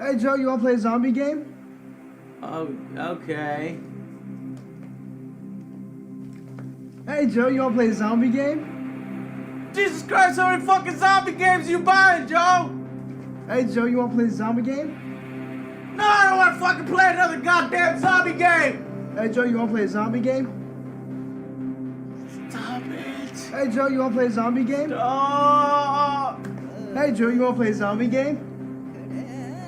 Hey Joe, you wanna play a zombie game? Oh, okay. Hey Joe, you wanna play a zombie game? Jesus Christ, how many fucking zombie games you buying, Joe? Hey Joe, you wanna play a zombie game? No, I don't want to fucking play another goddamn zombie game! Hey Joe, you wanna play a zombie game? Stop it. Hey Joe, you wanna play a zombie game? Stop! Hey Joe, you wanna play a zombie game?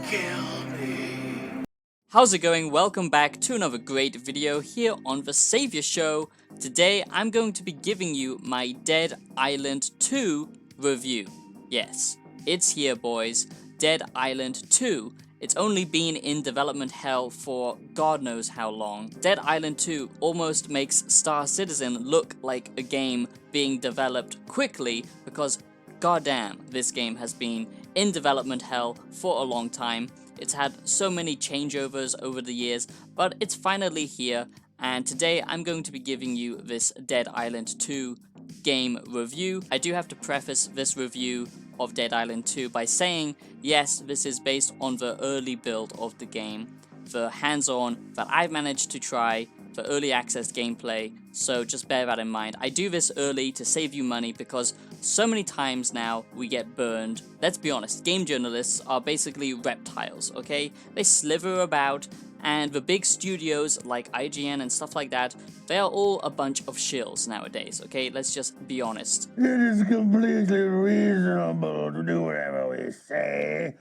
Kill me. How's it going? Welcome back to another great video here on The Savior Show. Today I'm going to be giving you my Dead Island 2 review. Yes, it's here boys, Dead Island 2. It's only been in development hell for God knows how long. Dead Island 2 almost makes Star Citizen look like a game being developed quickly because goddamn, this game has been in development hell for a long time. It's had so many changeovers over the years, but it's finally here, and today I'm going to be giving you this Dead Island 2 game review. I do have to preface this review of Dead Island 2 by saying, yes, this is based on the early build of the game, the hands-on that I've managed to try, the early access gameplay, so just bear that in mind. I do this early to save you money because so many times now we get burned. Let's be honest, game journalists are basically reptiles, okay? They slither about, and the big studios like IGN and stuff like that, they are all a bunch of shills nowadays, okay? Let's just be honest. It is completely reasonable to do whatever we say.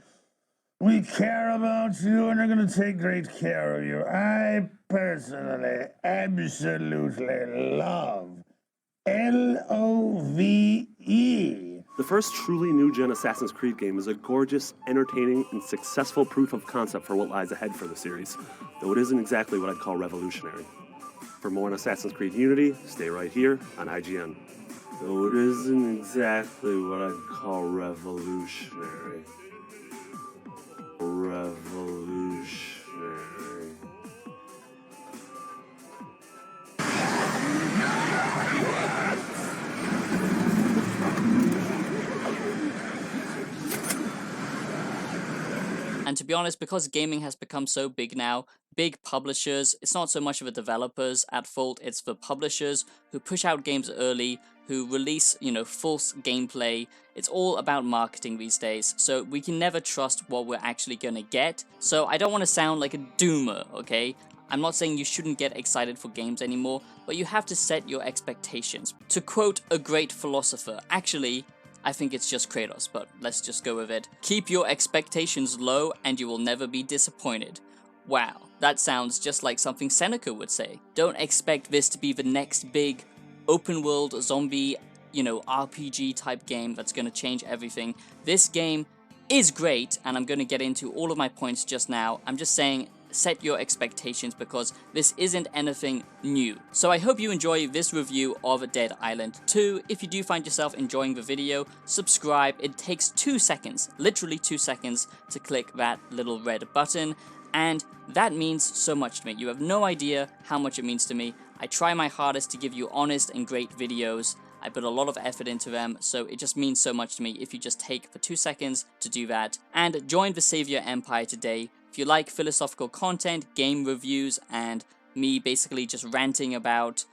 We care about you and are going to take great care of you. I personally absolutely love LOVE. The first truly new-gen Assassin's Creed game is a gorgeous, entertaining, and successful proof of concept for what lies ahead for the series, though it isn't exactly what I'd call revolutionary. For more on Assassin's Creed Unity, stay right here on IGN. Though it isn't exactly what I'd call revolutionary. Revolutionary. And to be honest, because gaming has become so big now, big publishers, it's not so much of the developers at fault, it's the publishers who push out games early, who release, false gameplay. It's all about marketing these days, so we can never trust what we're actually gonna get. So I don't want to sound like a doomer, okay? I'm not saying you shouldn't get excited for games anymore, but you have to set your expectations. To quote a great philosopher, actually, I think it's just Kratos, but let's just go with it. Keep your expectations low and you will never be disappointed. Wow, that sounds just like something Seneca would say. Don't expect this to be the next big open world zombie, RPG type game that's going to change everything. This game is great, and I'm going to get into all of my points just now. I'm just saying, set your expectations because this isn't anything new. So I hope you enjoy this review of Dead Island 2. If you do find yourself enjoying the video, subscribe. It takes 2 seconds, literally 2 seconds, to click that little red button, and that means so much to me. You have no idea how much it means to me. I try my hardest to give you honest and great videos. I put a lot of effort into them, so it just means so much to me if you just take the 2 seconds to do that. And join the Savior Empire today. If you like philosophical content, game reviews, and me basically just ranting about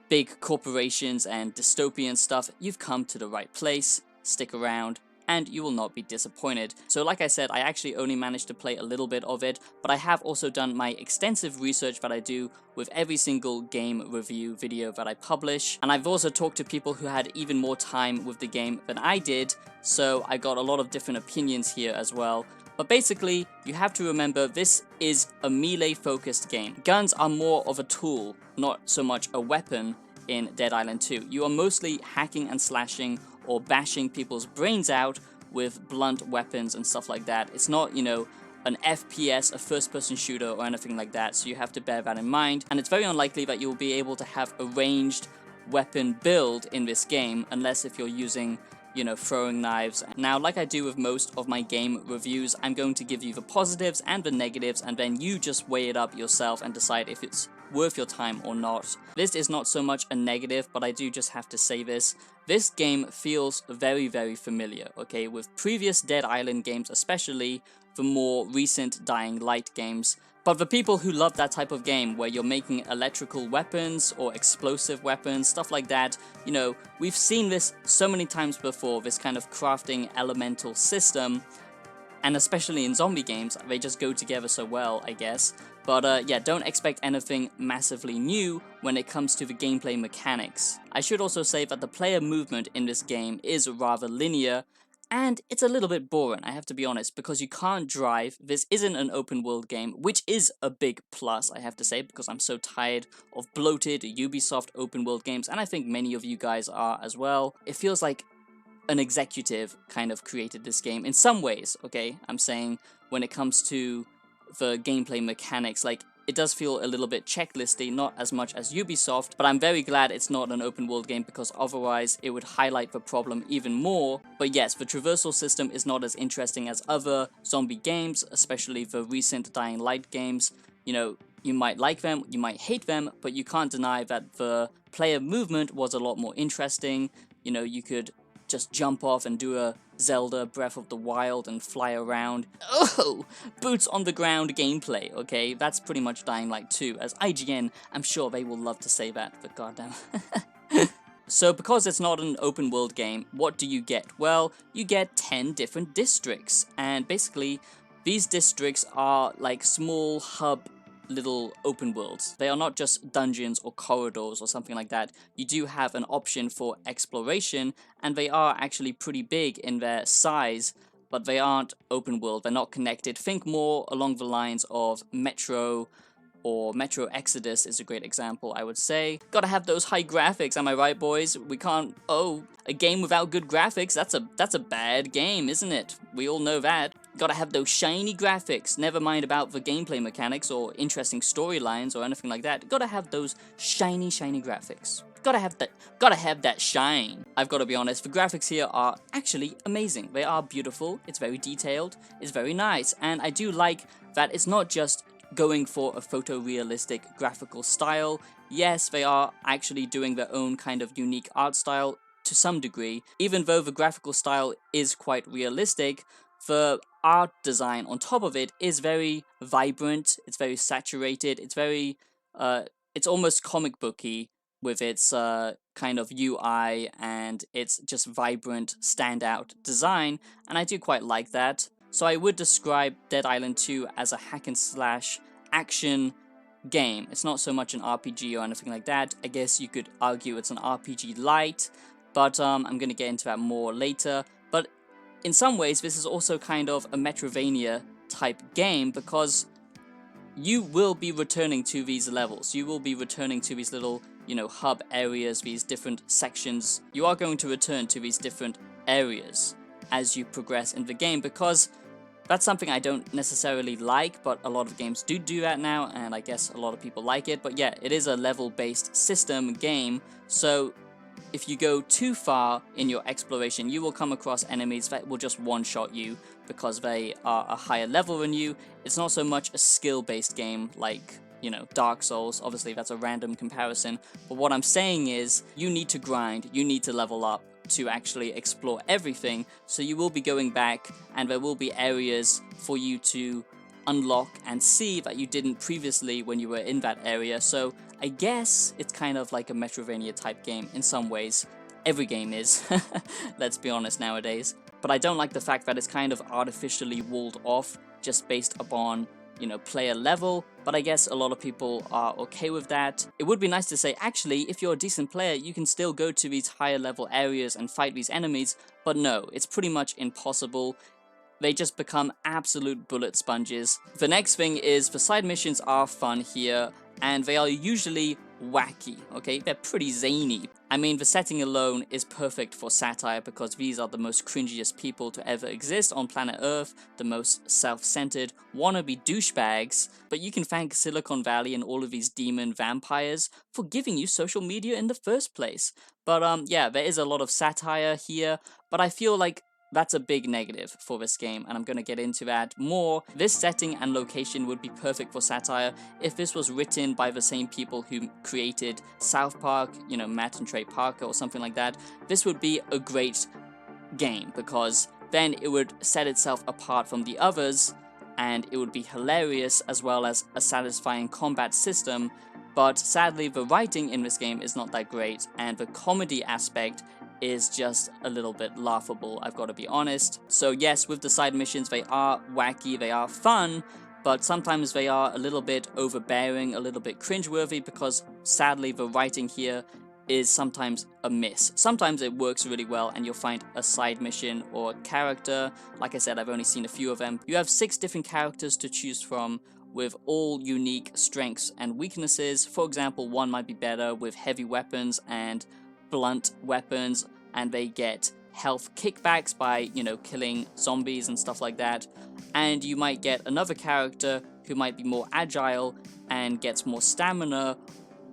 big corporations and dystopian stuff, you've come to the right place. Stick around, and you will not be disappointed. So like I said, I actually only managed to play a little bit of it, but I have also done my extensive research that I do with every single game review video that I publish, and I've also talked to people who had even more time with the game than I did, so I got a lot of different opinions here as well. But basically, you have to remember this is a melee-focused game. Guns are more of a tool, not so much a weapon in Dead Island 2. You are mostly hacking and slashing or bashing people's brains out with blunt weapons and stuff like that. It's not, an FPS, a first-person shooter or anything like that, so you have to bear that in mind. And it's very unlikely that you'll be able to have a ranged weapon build in this game, unless if you're using you know, throwing knives. Now, like I do with most of my game reviews, I'm going to give you the positives and the negatives, and then you just weigh it up yourself and decide if it's worth your time or not. This is not so much a negative, but I do just have to say this. This game feels very, very familiar, okay, with previous Dead Island games, especially the more recent Dying Light games. But for people who love that type of game where you're making electrical weapons or explosive weapons, stuff like that, you know, we've seen this so many times before, this kind of crafting elemental system, and especially in zombie games, they just go together so well, I guess. But yeah, don't expect anything massively new when it comes to the gameplay mechanics. I should also say that the player movement in this game is rather linear, and it's a little bit boring, I have to be honest, because you can't drive. This isn't an open world game, which is a big plus, I have to say, because I'm so tired of bloated Ubisoft open world games, and I think many of you guys are as well. It feels like an executive kind of created this game in some ways, okay? I'm saying when it comes to the gameplay mechanics, like, it does feel a little bit checklisty, not as much as Ubisoft, but I'm very glad it's not an open world game because otherwise it would highlight the problem even more. But yes, the traversal system is not as interesting as other zombie games, especially the recent Dying Light games. You know, you might like them, you might hate them, but you can't deny that the player movement was a lot more interesting. You know, you could just jump off and do a Zelda Breath of the Wild and fly around. Oh, boots on the ground gameplay, okay? That's pretty much Dying Light 2. As IGN, I'm sure they will love to say that, but goddamn. So because it's not an open world game, what do you get? Well, you get 10 different districts, and basically these districts are like small hub little open worlds. They are not just dungeons or corridors or something like that. You do have an option for exploration, and they are actually pretty big in their size, but they aren't open world, they're not connected. Think more along the lines of Metro, or Metro Exodus is a great example, I would say. Gotta have those high graphics, am I right, boys? We can't... Oh, a game without good graphics, that's a bad game, isn't it? We all know that. Gotta have those shiny graphics, never mind about the gameplay mechanics or interesting storylines or anything like that. Gotta have those shiny graphics. Gotta have that shine. I've gotta be honest, the graphics here are actually amazing. They are beautiful, it's very detailed, it's very nice, and I do like that it's not just going for a photorealistic graphical style. Yes, they are actually doing their own kind of unique art style to some degree. Even though the graphical style is quite realistic, the art design on top of it is very vibrant, it's very saturated, it's very, it's almost comic booky with its kind of UI and its just vibrant, standout design, and I do quite like that. So I would describe Dead Island 2 as a hack and slash action game. It's not so much an RPG or anything like that. I guess you could argue it's an RPG light, but I'm going to get into that more later. But in some ways, this is also kind of a Metroidvania type game because you will be returning to these levels. You will be returning to these little, you know, hub areas, these different sections. You are going to return to these different areas as you progress in the game, because that's something I don't necessarily like, but a lot of games do that now, and I guess a lot of people like it. But yeah, it is a level-based system game, so if you go too far in your exploration, you will come across enemies that will just one-shot you because they are a higher level than you. It's not so much a skill-based game like, you know, Dark Souls. Obviously, that's a random comparison, but what I'm saying is you need to grind, you need to level up to actually explore everything, so you will be going back and there will be areas for you to unlock and see that you didn't previously when you were in that area. So I guess it's kind of like a Metroidvania type game in some ways. Every game is, let's be honest nowadays. But I don't like the fact that it's kind of artificially walled off just based upon, you know, player level, but I guess a lot of people are okay with that. It would be nice to say, actually, if you're a decent player, you can still go to these higher level areas and fight these enemies, but no, it's pretty much impossible. They just become absolute bullet sponges. The next thing is the side missions are fun here, and they are usually wacky, okay? They're pretty zany. I mean, the setting alone is perfect for satire because these are the most cringiest people to ever exist on planet Earth, the most self-centered, wannabe douchebags, but you can thank Silicon Valley and all of these demon vampires for giving you social media in the first place. But yeah, there is a lot of satire here, but I feel like that's a big negative for this game, and I'm going to get into that more. This setting and location would be perfect for satire if this was written by the same people who created South Park, you know, Matt and Trey Parker or something like that. This would be a great game because then it would set itself apart from the others, and it would be hilarious as well as a satisfying combat system. But sadly, the writing in this game is not that great, and the comedy aspect is just a little bit laughable, I've got to be honest. So yes, with the side missions, they are wacky, they are fun, but sometimes they are a little bit overbearing, a little bit cringeworthy, because sadly the writing here is sometimes a miss. Sometimes it works really well and you'll find a side mission or character. Like I said, I've only seen a few of them. You have 6 different characters to choose from with all unique strengths and weaknesses. For example, one might be better with heavy weapons and blunt weapons, and they get health kickbacks by, you know, killing zombies and stuff like that. And you might get another character who might be more agile and gets more stamina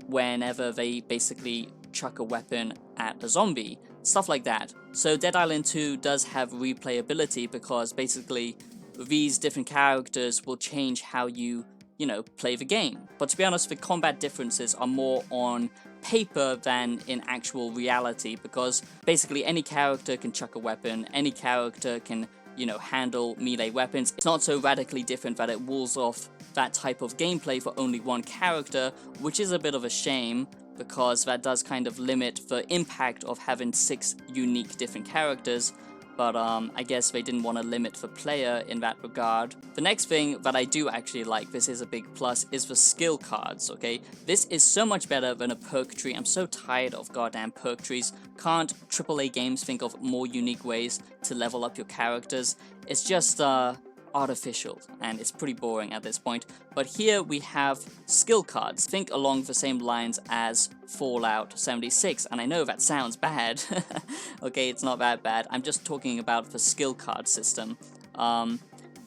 whenever they basically chuck a weapon at a zombie, stuff like that. So Dead Island 2 does have replayability because basically these different characters will change how you know, play the game. But to be honest, the combat differences are more on paper than in actual reality, because basically any character can chuck a weapon, any character can, you know, handle melee weapons. It's not so radically different that it walls off that type of gameplay for only one character, which is a bit of a shame, because that does kind of limit the impact of having 6 unique different characters. But I guess they didn't want to limit the player in that regard. The next thing that I do actually like, this is a big plus, is the skill cards, okay? This is so much better than a perk tree. I'm so tired of goddamn perk trees. Can't AAA games think of more unique ways to level up your characters? It's just artificial, and it's pretty boring at this point. But here we have skill cards. Think along the same lines as Fallout 76, and I know that sounds bad. Okay, it's not that bad. I'm just talking about the skill card system.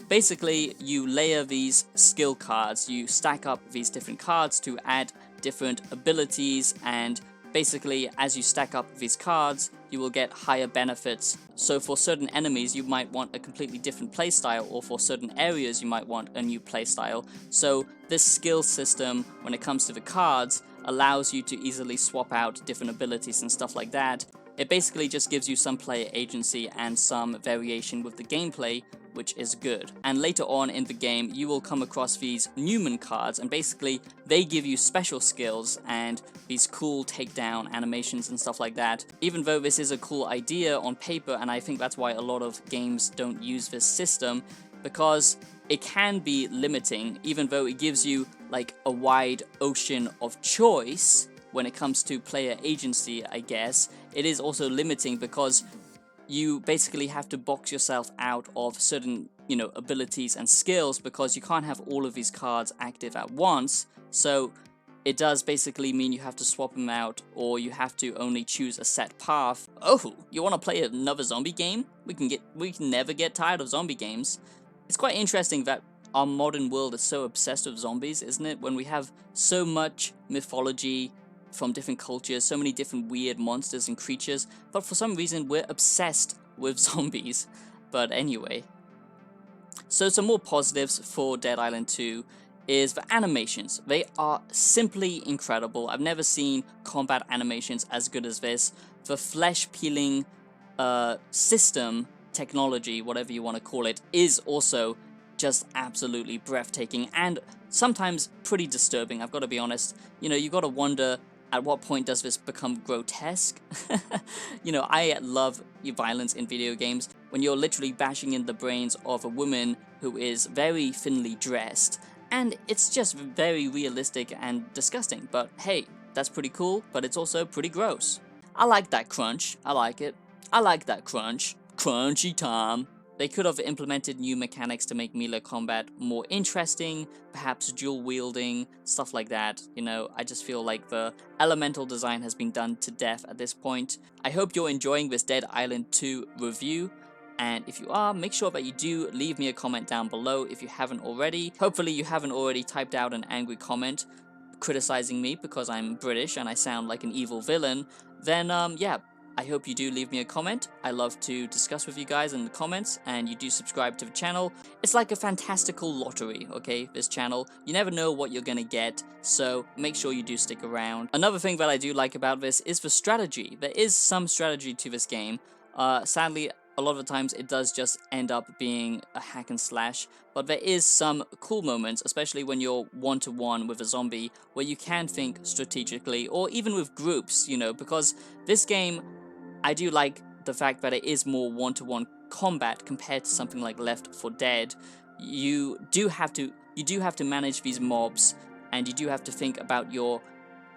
Basically, you layer these skill cards, you stack up these different cards to add different abilities, and basically, as you stack up these cards, you will get higher benefits. So for certain enemies, you might want a completely different playstyle, or for certain areas, you might want a new playstyle. So this skill system, when it comes to the cards, allows you to easily swap out different abilities and stuff like that. It basically just gives you some player agency and some variation with the gameplay, which is good. And later on in the game, you will come across these Newman cards, and basically they give you special skills and these cool takedown animations and stuff like that. Even though this is a cool idea on paper, and I think that's why a lot of games don't use this system, because it can be limiting, even though it gives you like a wide ocean of choice when it comes to player agency, I guess. It is also limiting because you basically have to box yourself out of certain, you know, abilities and skills, because you can't have all of these cards active at once. So it does basically mean you have to swap them out, or you have to only choose a set path. Oh, you want to play another zombie game? We can never get tired of zombie games. It's quite interesting that our modern world is so obsessed with zombies, isn't it? When we have so much mythology from different cultures, so many different weird monsters and creatures, but for some reason we're obsessed with zombies. But anyway, so some more positives for Dead Island 2 is the animations. They are simply incredible. I've never seen combat animations as good as this. The flesh peeling system, technology, whatever you want to call it, is also just absolutely breathtaking and sometimes pretty disturbing, I've got to be honest. You know, you got to wonder, at what point does this become grotesque? You know, I love violence in video games. When you're literally bashing in the brains of a woman who is very thinly dressed, and it's just very realistic and disgusting. But hey, that's pretty cool, but it's also pretty gross. I like that crunch. I like it. I like that crunch. Crunchy time. They could have implemented new mechanics to make melee combat more interesting, perhaps dual wielding, stuff like that. You know, I just feel like the elemental design has been done to death at this point. I hope you're enjoying this Dead Island 2 review. And if you are, make sure that you do leave me a comment down below if you haven't already. Hopefully you haven't already typed out an angry comment criticizing me because I'm British and I sound like an evil villain. Then yeah, I hope you do leave me a comment. I love to discuss with you guys in the comments, and you do subscribe to the channel. It's like a fantastical lottery, okay, this channel. You never know what you're gonna get, so make sure you do stick around. Another thing that I do like about this is the strategy. There is some strategy to this game. Sadly, a lot of the times it does just end up being a hack and slash, but there is some cool moments, especially when you're one-to-one with a zombie, where you can think strategically, or even with groups, you know, because this game, I do like the fact that it is more one-to-one combat compared to something like Left 4 Dead. You do have to manage these mobs, and you do have to think about your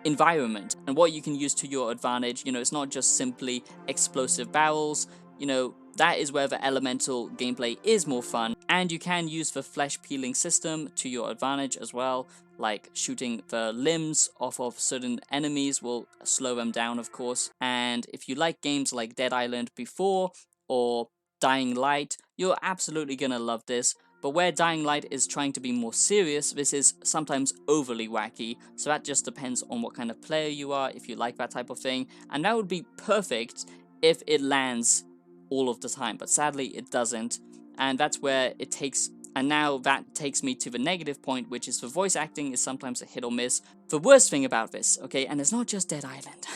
environment and what you can use to your advantage. You know, it's not just simply explosive barrels. You know, that is where the elemental gameplay is more fun, and you can use the flesh peeling system to your advantage as well, like shooting the limbs off of certain enemies will slow them down, of course. And if you like games like Dead Island before or Dying Light, you're absolutely gonna love this. But where Dying Light is trying to be more serious, this is sometimes overly wacky, so that just depends on what kind of player you are, if you like that type of thing, and that would be perfect if it lands all of the time, but sadly it doesn't, and that's where it takes. And now that takes me to the negative point, which is the voice acting is sometimes a hit or miss. The worst thing about this, okay, and it's not just Dead Island.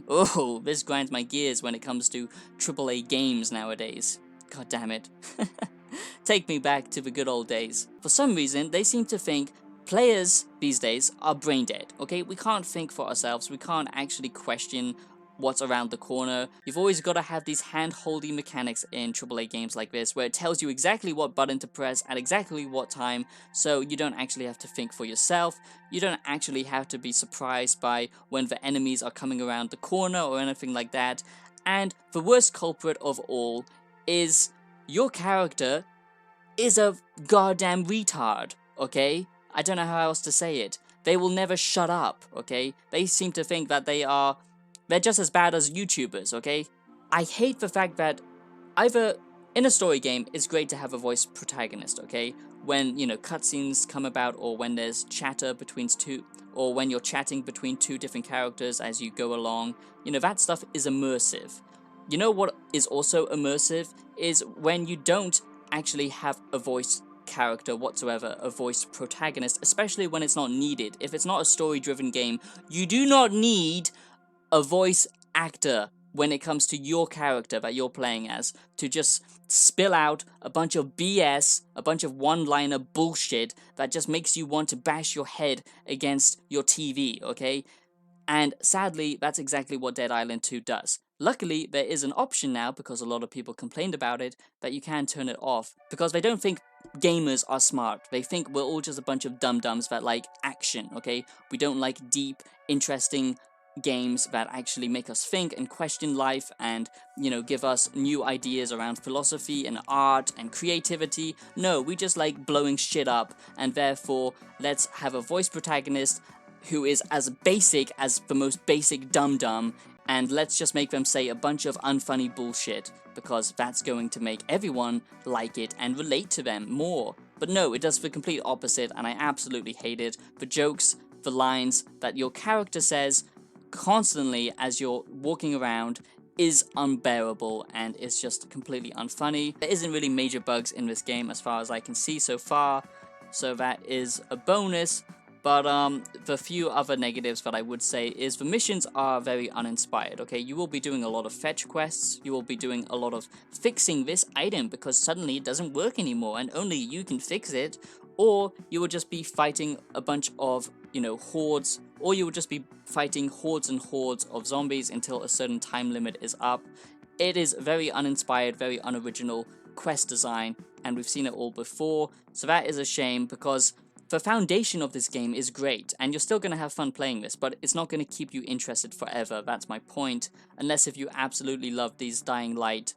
Oh, this grinds my gears when it comes to AAA games nowadays. God damn it. Take me back to the good old days. For some reason, they seem to think players these days are brain dead, okay? We can't think for ourselves, we can't actually question what's around the corner. You've always got to have these hand-holdy mechanics in AAA games like this, where it tells you exactly what button to press at exactly what time, so you don't actually have to think for yourself. You don't actually have to be surprised by when the enemies are coming around the corner or anything like that. And the worst culprit of all is your character is a goddamn retard, okay? I don't know how else to say it. They will never shut up, okay? They seem to think that they're just as bad as YouTubers, okay? I hate the fact that either in a story game, it's great to have a voice protagonist, okay? When, you know, cutscenes come about, or when there's chatter between two, or when you're chatting between two different characters as you go along, you know, that stuff is immersive. You know what is also immersive is when you don't actually have a voice character whatsoever, a voice protagonist, especially when it's not needed. If it's not a story-driven game, you do not need a voice actor when it comes to your character that you're playing as to just spill out a bunch of BS, a bunch of one-liner bullshit that just makes you want to bash your head against your TV, okay? And sadly, that's exactly what Dead Island 2 does. Luckily, there is an option now, because a lot of people complained about it, that you can turn it off, because they don't think gamers are smart. They think we're all just a bunch of dum-dums that like action, okay? We don't like deep, interesting games that actually make us think and question life and, you know, give us new ideas around philosophy and art and creativity. No, we just like blowing shit up, and therefore let's have a voice protagonist who is as basic as the most basic dum-dum, and let's just make them say a bunch of unfunny bullshit, because that's going to make everyone like it and relate to them more. But no, it does the complete opposite, and I absolutely hate it. The jokes, the lines that your character says constantly as you're walking around is unbearable, and it's just completely unfunny. There isn't really major bugs in this game as far as I can see so far, so that is a bonus. But the few other negatives that I would say is the missions are very uninspired, okay? You will be doing a lot of fetch quests, you will be doing a lot of fixing this item because suddenly it doesn't work anymore and only you can fix it, or you will just be fighting a bunch of, you know, hordes, or you will just be fighting hordes and hordes of zombies until a certain time limit is up. It is very uninspired, very unoriginal quest design, and we've seen it all before, so that is a shame, because the foundation of this game is great, and you're still going to have fun playing this, but it's not going to keep you interested forever. That's my point, unless if you absolutely love these Dying Light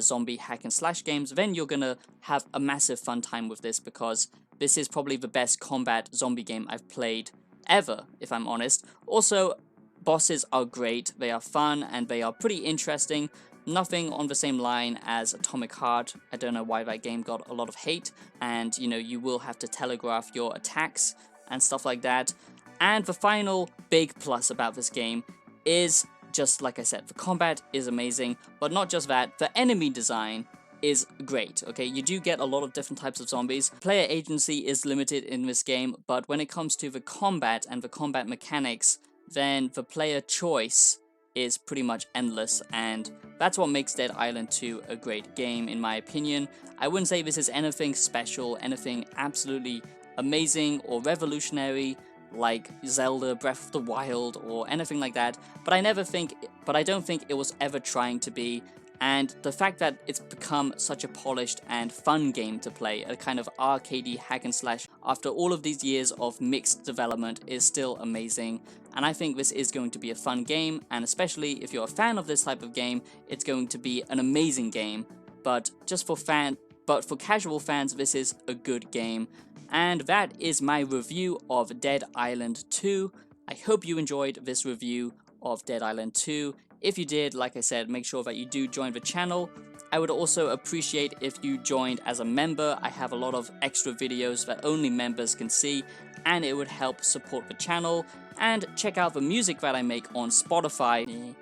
zombie hack and slash games, then you're gonna have a massive fun time with this, because this is probably the best combat zombie game I've played ever, if I'm honest. Also, bosses are great, they are fun, and they are pretty interesting. Nothing on the same line as Atomic Heart. I don't know why that game got a lot of hate, and you know, you will have to telegraph your attacks and stuff like that. And the final big plus about this game is, just like I said, the combat is amazing, but not just that, the enemy design is great. Okay, you do get a lot of different types of zombies. Player agency is limited in this game, but when it comes to the combat and the combat mechanics, then the player choice is pretty much endless, and that's what makes Dead Island 2 a great game, in my opinion. I wouldn't say this is anything special, anything absolutely amazing or revolutionary like Zelda Breath of the Wild or anything like that, but I don't think it was ever trying to be. And the fact that it's become such a polished and fun game to play, a kind of arcadey hack and slash after all of these years of mixed development, is still amazing. And I think this is going to be a fun game, and especially if you're a fan of this type of game, it's going to be an amazing game. But for casual fans, this is a good game. And that is my review of Dead Island 2. I hope you enjoyed this review of Dead Island 2. If you did, like I said, make sure that you do join the channel. I would also appreciate if you joined as a member. I have a lot of extra videos that only members can see, and it would help support the channel. And check out the music that I make on Spotify.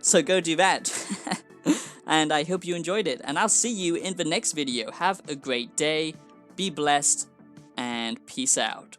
So go do that. And I hope you enjoyed it, and I'll see you in the next video. Have a great day, be blessed, and peace out.